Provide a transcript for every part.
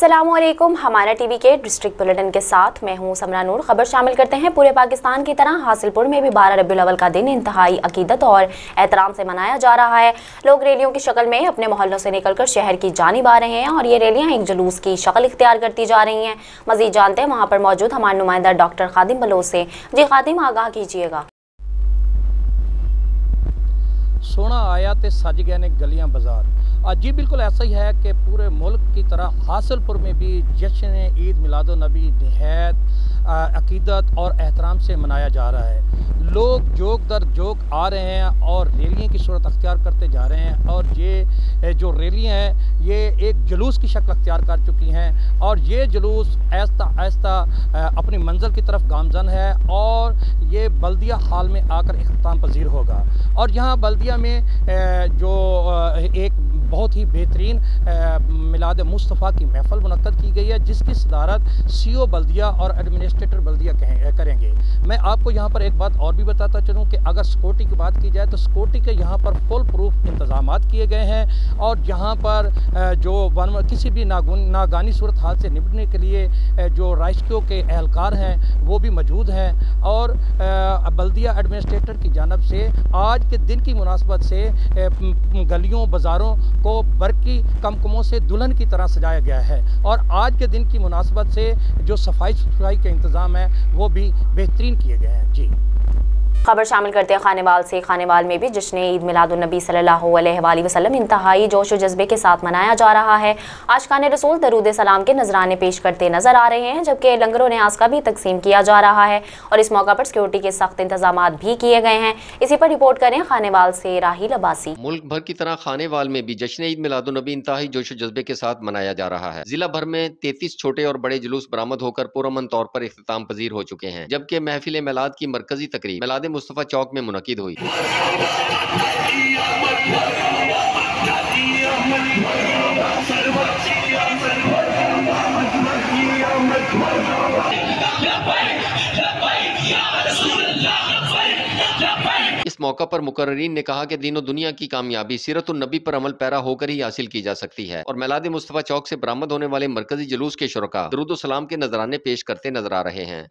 अस्सलामुअलैकुम। हमारा टीवी के डिस्ट्रिक्ट बुलेटिन के साथ मैं हूं समरा नूर। खबर शामिल करते हैं। पूरे पाकिस्तान की तरह हासिलपुर में भी 12 रबीउल अव्वल का दिन इंतहाई अकीदत और एहतराम से मनाया जा रहा है। लोग रैलियों की शक्ल में अपने मोहल्लों से निकलकर शहर की जानिब आ रहे हैं और ये रैलियां एक जुलूस की शक्ल इख्तियार करती जा रही हैं। मजीद जानते हैं वहाँ पर मौजूद हमारे नुमाइंदा डॉक्टर खादिम बलोच से। जी खादिम, आगाह कीजिएगा। सोना आया तो सज गए ने गलियां बाजार। जी बिल्कुल ऐसा ही है कि पूरे मुल्क की तरह हासिलपुर में भी जश्न ईद मिलादुन्नबी निहायत अकीदत और एहतराम से मनाया जा रहा है। लोग जोक दर जोक आ रहे हैं और रैलियों की सूरत अख्तियार करते जा रहे हैं और ये जो रैलियाँ हैं ये एक जुलूस की शक्ल अख्तियार कर चुकी हैं और ये जुलूस आहिस्ता आहिस्ता अपनी मंजिल की तरफ गामजन है और ये बल्दिया हाल में आकर इख्तिताम पजीर होगा। और यहाँ बल्दिया में जो एक बहुत ही बेहतरीन मिलाद मुस्तफ़ा की महफल मुनक्कद की गई है जिसकी सदारत CO बल्दिया और एडमिनिस्ट्रेटर बल्दिया करेंगे। मैं आपको यहाँ पर एक बात और भी बताता चलूँ कि अगर सिक्योरिटी की बात की जाए तो सिक्योरिटी के यहाँ पर फुल प्रूफ इंतजामात किए गए हैं और यहाँ पर जो किसी भी नागानी सूरत हाल से निपटने के लिए जो रेस्क्यू के एहलकार हैं वो भी मौजूद हैं और बल्दिया एडमिनिस्ट्रेटर की जानब से आज के दिन की मुनासबत से गलियों बाज़ारों को बरकी कमकमों से दुल्हन की तरह सजाया गया है और आज के दिन की मुनासबत से जो सफाई के इंतज़ाम है वो भी बेहतरीन किए गए हैं। जी खबर शामिल करते हैं खानेवाल से। खानेवाल में भी जश्न ईद मिलादुन्नबी सल्लल्लाहु अलैहि वसल्लम इंतहाई जोश व जज्बे के साथ मनाया जा रहा है। आशिकाने रसूल दरूद सलाम के नजराने पेश करते नजर आ रहे हैं जबकि लंगरों न्याज का भी तकसीम किया जा रहा है और इस मौका पर सिक्योरिटी के सख्त इंतजाम भी किए गए हैं। इसी पर रिपोर्ट करें खानेवाल से राहिल अब्बासी। मुल्क भर की तरह खानेवाल में भी जश्न ईद मिलादुन्नबी इंतहाई जोश व जज्बे के साथ मनाया जा रहा है। जिला भर में 33 छोटे और बड़े जुलूस बरामद होकर पुरअमन तौर पर इख्तिताम पजीर हो चुके हैं जबकि महफिल मिलाद की मरकजी तकरीब मिलाद मुस्तफ़ा चौक में मुनक़िद हुई। इस मौका पर मुकर्रीन ने कहा कि दीनो दुनिया की कामयाबी सीरतुन नबी पर अमल पैरा होकर ही हासिल की जा सकती है और मिलाद मुस्तफ़ा चौक से बरामद होने वाले मरकजी जुलूस के शुरका दरूद सलाम के नजराने पेश करते नजर आ रहे हैं।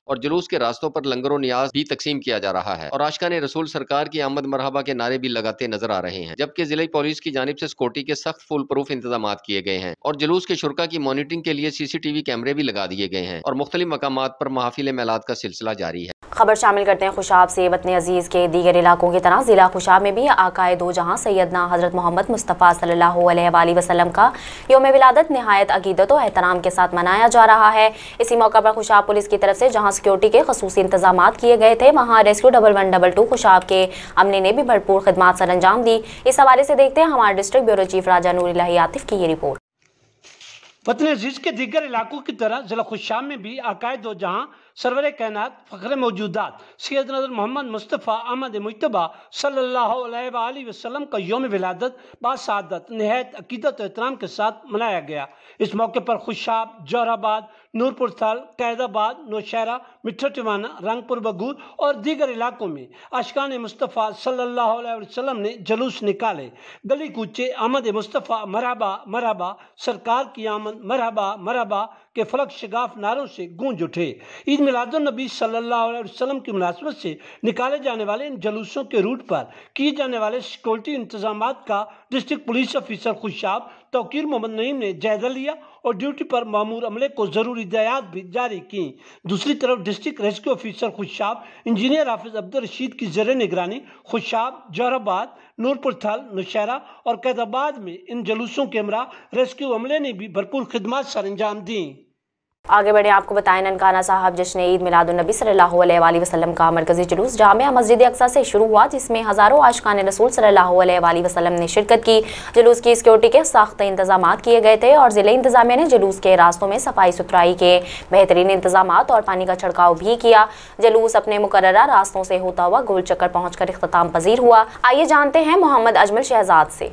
और जुलूस के रास्तों पर लंगरों नियाज भी तकसीम किया जा रहा है और आशिकाने रसूल सरकार की आमद मरहबा के नारे भी लगाते नजर आ रहे हैं जबकि जिला पुलिस की जानिब से सिक्योरिटी के सख्त फुल प्रूफ इंतजाम किए गए हैं और जुलूस के शुरका की मॉनिटरिंग के लिए CCTV कैमरे भी लगा दिए गए हैं और मुख्तलिफ मकामात पर महफिल मिलाद का सिलसिला जारी है। खबर शामिल करते हैं खुशाब से। वतन अजीज़ के दीगर इलाकों की तरह जिला खुशाब में भी आकाए दो जहां सैयदना हज़रत मोहम्मद मुस्तफ़ा सल्लल्लाहु अलैहि वसल्लम का यौम विलादत निहायत अकीदत और एहतराम के साथ मनाया जा रहा है। इसी मौका पर खुशाब पुलिस की तरफ से जहां सिक्योरिटी के खसूसी इंतजाम किए गए थे वहाँ रेस्क्यू 1112 खुशाब के अमले ने भी भरपूर खिदमात सर अंजाम दी। इस हवाले से देखते हैं हमारे डिस्ट्रिक्ट ब्यूरो चीफ राजा नूर इलाही आतिफ की ये रिपोर्ट। वतन अजीज के दीगर इलाकों की तरह जिला खुशाब में भी आकाए दो जहां सरवर कायनात फ़ख्र मौजूदात सैयदना हज़रत मोहम्मद मुस्तफ़ा अहमद मुज्तबा सल्लल्लाहु अलैहि वसल्लम का यौम विलादत बासादत निहायत अकीदत और एहतराम के साथ मनाया गया। इस मौके पर खुशाब, जोराबाद, नूरपुर थल, कैदाबाद, नौशहरा, मिठ्ठा टिवाना, रंगपुर बगूर और दीगर इलाकों में आशिकाने मुस्तफ़ा सल्लल्लाहु अलैहि वसल्लम ने जुलूस निकाले। गली कूचे अहमद मुस्तफ़ा मरहबा मरहबा, सरकार की आमद मरहबा मरहबा के फलक शगाफ नारों से गूंज उठे। ईद मिलादुन्नबी सल्लल्लाहु अलैहि वसल्लम की मुनासबत से निकाले जाने वाले इन जुलूसों के रूट पर किए जाने वाले सिक्योरिटी इंतजामात का district police officer Khushab Tauqeer Mohammad Naeem ने जायजा लिया और ड्यूटी पर मामूर अमले को जरूरी हिदायत भी जारी की। दूसरी तरफ district rescue officer Khushab engineer Hafiz Abdul Rashid की ज़र निगरानी खुशाब, जोराबाद, नूरपुर थल, नौशहरा और कैदाबाद में इन जुलूसों के हमरा रेस्क्यू अमले ने भी भरपूर खिदमत सर अंजाम दी। आगे बढ़े आपको बताएं ननकाना साहब जश्न ईद मिलादुन्नबी सल्लल्लाहु अलैहि वसल्लम का मरकजी जुलूस जामिया मस्जिद अक्सा से शुरू हुआ जिसमें हज़ारों आशिकाने रसूल सल्लल्लाहु अलैहि वसल्लम ने शिरकत की। जुलूस की सिक्योरिटी के सख्त इंतजाम किए गए थे और ज़िले इंतजामिया ने जुलूस के रास्तों में सफाई सुथराई के बेहतरीन इंतजाम और पानी का छिड़काव भी किया। जुलूस अपने मुकर्ररा रास्तों से होता हुआ गोल चक्कर पहुँच कर इख्तिताम पजीर हुआ। आइए जानते हैं मोहम्मद अजमल शहजाद से।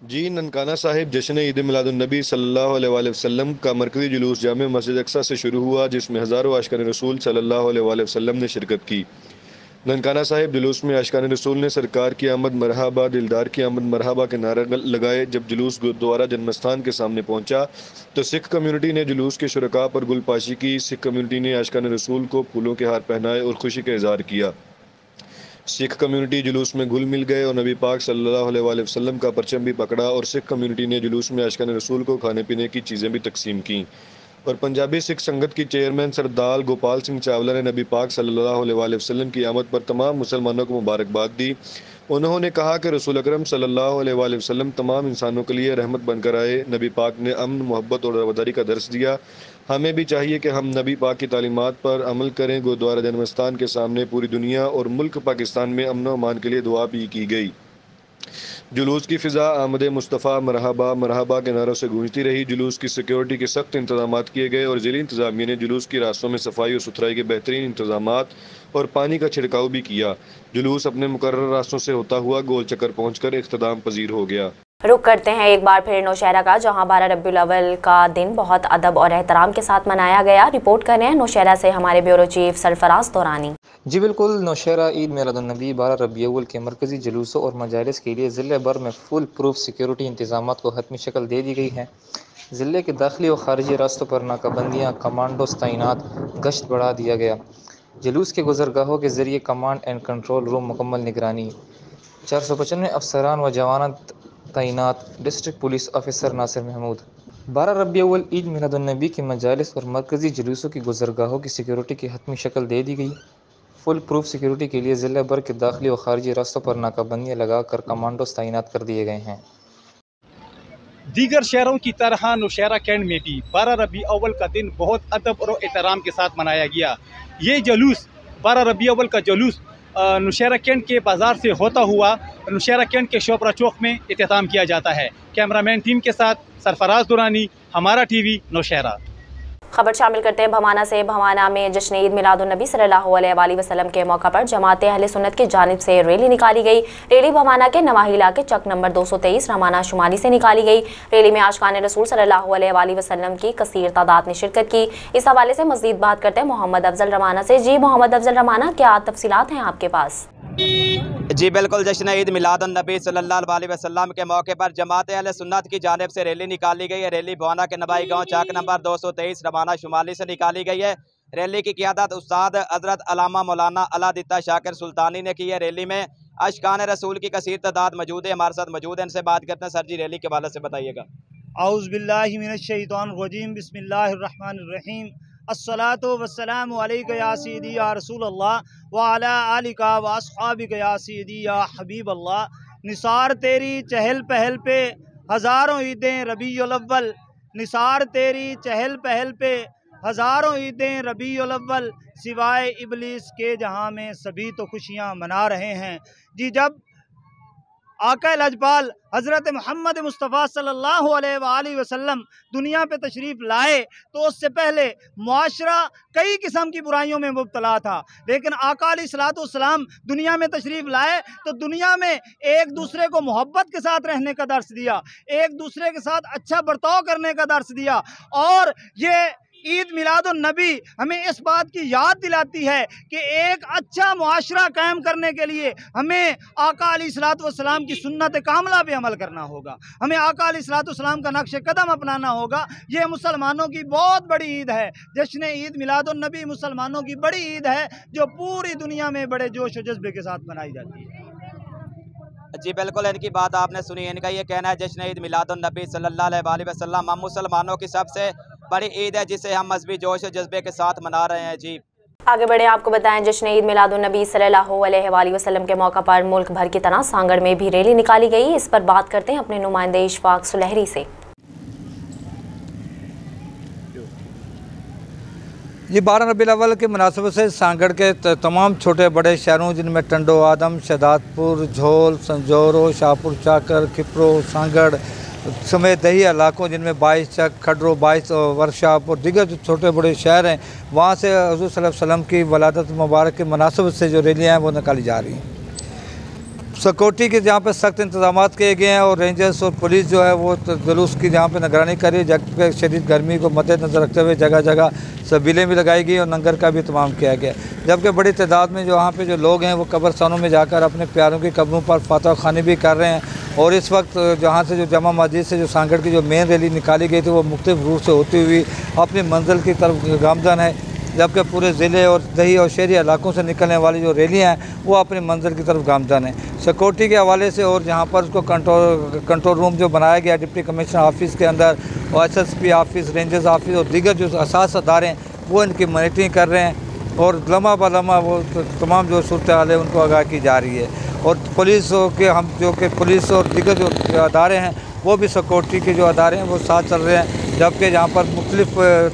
जी ननकाना साहिब जश्न ईद मिलादुन्नबी सल्लल्लाहु अलैहि वसल्लम का मरकज़ी जुलूस जामिया मस्जिद अक्सा से शुरू हुआ जिसमें हज़ारों आशिकाने रसूल सल्लल्लाहु अलैहि वसल्लम ने शिरकत की। ननकाना साहिब जुलूस में आशिकान रसूल ने सरकार की आमद मरहबा, दिलदार की आमद मरहबा के नारे लगाए। जब जुलूस गुरुद्वारा जन्मस्थान के सामने पहुंचा तो सिख कम्युनिटी ने जुलूस के शुरका पर गुलपाशी की। सिख कम्युनिटी ने आशिकान रसूल को फूलों के हार पहनाए और खुशी का इजहार किया। सिख कम्युनिटी जुलूस में घुल मिल गए और नबी पाक सल्लल्लाहु अलैहि वसल्लम का परचम भी पकड़ा और सिख कम्युनिटी ने जुलूस में आशिकान रसूल को खाने पीने की चीज़ें भी तकसीम की। और पंजाबी सिख संगत की चेयरमैन सरदार गोपाल सिंह चावला ने नबी पाक सल्लल्लाहु अलैहि वसल्लम की आमद पर तमाम मुसलमानों को मुबारकबाद दी। उन्होंने कहा कि रसूल अकरम सल्लल्लाहु अलैहि वसल्लम तमाम इंसानों के लिए रहमत बनकर आए। नबी पाक ने अमन, मोहब्बत और रवादारी का दर्स दिया। हमें भी चाहिए कि हम नबी पाक की तालीमात पर अमल करें। गुरुद्वारा जन्मस्थान के सामने पूरी दुनिया और मुल्क पाकिस्तान में अमन व अमान के लिए दुआ भी की गई। जुलूस की फ़िज़ा आमद मुस्तफ़ा मरहबा मरहबा के नारों से गूंजती रही। जुलूस की सिक्योरिटी के सख्त इंतजाम किए गए और ज़िली इंतज़ामिया ने जुलूस की रास्तों में सफाई और सुथराई के बेहतरीन इंतजाम और पानी का छिड़काव भी किया। जुलूस अपने मुकर्रर रास्तों से होता हुआ गोल चक्कर पहुँचकर इख्तिताम पजीर हो गया। रुक करते हैं एक बार फिर नौशहरा का, जहां 12 रबीउल अव्वल का दिन बहुत अदब और एहतराम के साथ मनाया गया। रिपोर्ट कर रहे हैं नौशहरा से हमारे ब्यूरो चीफ सरफराज दौरानी। जी बिल्कुल, नौशहरा ईद मिलादुन्नबी 12 रबीउल अव्वल के मरकज़ी जुलूसों और मजालिस के लिए ज़िले भर में फुल प्रूफ सिक्योरिटी इंतजामात को हतमी शक्ल दे दी गई है। ज़िले के दाखिली और ख़ारिजी रास्तों पर नाकाबंदियाँ, कमांडोस तैनात, गश्त बढ़ा दिया गया। जुलूस के गुजरगाहों के ज़रिए कमांड एंड कंट्रोल रूम मुकम्मल निगरानी, 495 अफसरान व जवान तैनात। District police officer Nasir Mahmood. 12 Rabiul Awwal Eid मिलादुन्नबी के मजालिस और मरकज़ी जुलूसों की गुजरगाहों की सिक्योरिटी की हतमी शक्ल दे दी गई। फुल प्रूफ सिक्योरिटी के लिए ज़िले भर के दाखिली और ख़ारिजी रास्तों पर नाकाबंदियाँ लगाकर कमांडोस तैनात कर दिए गए हैं। दीगर शहरों की तरह नौशहरा कैंट में भी 12 रबीउल अव्वल का दिन बहुत अदब और एहतराम के साथ मनाया गया। ये जुलूस 12 रबीउल अव्वल का जुलूस नौशहरा कैंट के बाज़ार से होता हुआ नौशहरा कैंट के शोपरा चौक में इख्तिताम किया जाता है। कैमरामैन टीम के साथ सरफराज दुरानी, हमारा टीवी, नौशहरा। खबर शामिल करते हैं भवाना से। भवाना में जश्न ईद मिलादुन्नबी सल्लल्लाहु अलैहि वसल्लम के मौका पर जमात अहले सुन्नत की जानिब से रैली निकाली गई। रैली भवाना के नवाही इलाके चक नंबर 223 रमाना शुमाली से निकाली गई। रैली में आशिकान रसूल सल्लल्लाहु अलैहि वसल्लम की कसीर तादाद ने शिरकत की। इस हवाले से मज़ीद बात करते हैं मोहम्मद अफजल रमाना से। जी मोहम्मद अफजल रमाना, क्या तफसीलात हैं आपके पास? जी बिल्कुल, जश्न ईद मिलादुन्नबी सल्लल्लाहु अलैहि वसल्लम के मौके पर जमात अहले सुन्नत की जानिब से रैली निकाली गई है। रैली भवाना के नवाई गांव चाक नंबर 223 रमाना शुमाली से निकाली गई है। रैली की क़ियादत उस्ताद हज़रत अल्लामा मौलाना अलादित्ता शाकिर सुल्तानी ने की है। रैली में आशिकान रसूल की कसीर तादाद मौजूद है। हमारे साथ मौजूद है, इनसे बात करते हैं। सर जी, रैली के हवाले से बताइएगा। औज़ु बिल्लाहि मिनश शैतानिर रजीम, बिस्मिल्लाहिर रहमानिर रहीम। अस्सलातु वस्सलामु अलैका या सय्यदी या रसूल अल्लाह व अला आलिका व अस्हाबिका या सय्यदी या हबीब अल्लाह। निसार तेरी चहल पहल पे हज़ारों ईदें रबीउल अव्वल, निसार तेरी चहल पहल पे हज़ारों ईदें रबीउल अव्वल, सिवाय इबलीस के जहाँ में सभी तो खुशियाँ मना रहे हैं। जी, जब आका लजपाल हज़रत मोहम्मद मुस्तफ़ा सल्लल्लाहु अलैहि वसल्लम दुनिया पे तशरीफ़ लाए तो उससे पहले मुआशरा कई किस्म की बुराइयों में मुब्तला था, लेकिन आका अलैहिस्सलाम दुनिया में तशरीफ़ लाए तो दुनिया में एक दूसरे को मोहब्बत के साथ रहने का दर्स दिया, एक दूसरे के साथ अच्छा बर्ताव करने का दर्स दिया। और ये ईद मिलादुन्नबी हमें इस बात की याद दिलाती है कि एक अच्छा मुआशरा कायम करने के लिए हमें आका अलैहिस्सलाम की सुन्नत कामला पे अमल करना होगा, हमें आका अलैहिस्सलाम का नक्श कदम अपनाना होगा। ये मुसलमानों की बहुत बड़ी ईद है। जश्न ईद मिलादुन्नबी मुसलमानों की बड़ी ईद है जो पूरी दुनिया में बड़े जोश और जज्बे के साथ मनाई जाती है। जी बिल्कुल, इनकी बात आपने सुनी। इनका ये कहना है जश्न ईद मिलादुन्नबी सल्लल्लाहु अलैहि वसल्लम हम मुसलमानों की सबसे बड़ी ईद है जिसे हम मजहबी जोश और जज्बे के साथ मना रहे हैं। जी आगे बढ़े, आपको बताएं जश्न ईद मिलादुन्नबी सल्लल्लाहु अलैहि वसल्लम के मौका पर मुल्क भर की तरह सांगड़ में भी रैली निकाली गई। इस पर बात करते हैं अपने नुमाइंदे इशफाक सुलहरी से। ये 12 रबीउल अव्वल के मुनासिबत से सांगड़ के तमाम छोटे बड़े शहरों जिनमें टंडो आदम, शहदादपुर, झोल, संजौरो, शाहपुर चाकर, खिपरो, सांगड़ समेत दही इलाकों जिनमें 22 चक, खडरो, 22 वर्कशॉप और दीगर जो छोटे बड़े शहर हैं, वहाँ से हुज़ूर सल्लल्लाहु अलैहि वसल्लम की वलादत मुबारक के मुनासिबत से जो रैलियाँ हैं वो निकाली जा रही हैं। सिक्योरिटी के जहाँ पे सख्त इंतजाम किए गए हैं और रेंजर्स और पुलिस जो है वो जुलूस की जहाँ पे निगरानी कर रही है। जबकि शदीद गर्मी को मद्देनज़र रखते हुए जगह जगह सबीलें भी लगाई गई और लंगर का भी इत्माम किया गया। जबकि बड़ी तादाद में जो वहाँ पे जो लोग हैं वो कब्रस्तानों में जाकर अपने प्यारों की कब्रों पर फातह खानी भी कर रहे हैं। और इस वक्त जहाँ से जो जमा मस्जिद से जो सांगड़ की जो मेन रैली निकाली गई थी वो मुख्तलिफ रूट से होती हुई अपनी मंजिल की तरफ गामज़न है। जबकि पूरे ज़िले और दही और शहरी इलाकों से निकलने वाली जो रैलियाँ हैं वो अपनी मंजिल की तरफ गामज़न है। सिक्योरिटी के हवाले से और जहाँ पर उसको कंट्रोल रूम जो बनाया गया डिप्टी कमिश्नर ऑफिस के अंदर और SSP ऑफिस, रेंजर्स ऑफिस और दीगर जो असास अदारे हैं वो इनकी मॉनिटरिंग कर रहे हैं और लम्हा ब लम्हा वो तमाम जो सूरत हाल है उनको आगाह की जा रही है। और पुलिस के हम जो कि पुलिस और दीगर जो अदारे हैं वो भी सिक्योरिटी के जो अदारे हैं वो साथ चल रहे हैं। जबकि जहाँ पर मुख्तलिफ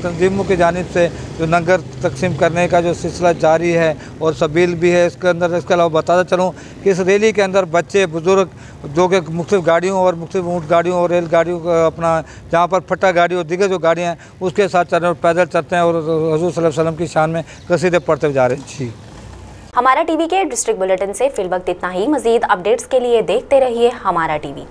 तंजीमों की जानिब से जो लंगर तकसीम करने का जो सिलसिला जारी है और सबील भी है इसके अंदर। इसके अलावा बताता चलूँ कि इस रैली के अंदर बच्चे, बुज़ुर्ग जो कि मुख्तलिफ गाड़ियों और मुख्तलिफ ऊँट गाड़ियों और रेल गाड़ियों का अपना जहाँ पर फट्टा गाड़ी और दीगर जो गाड़ियाँ हैं उसके साथ चल रहे हैं और पैदल चलते हैं और हुज़ूर सल्लल्लाहु अलैहि वसल्लम की शान में कसीदे पढ़ते जा रहे हैं। जी, हमारा टीवी के डिस्ट्रिक्ट बुलेटिन से फिल वक्त इतना ही। मज़ीद अपडेट्स के लिए देखते रहिए हमारा टीवी।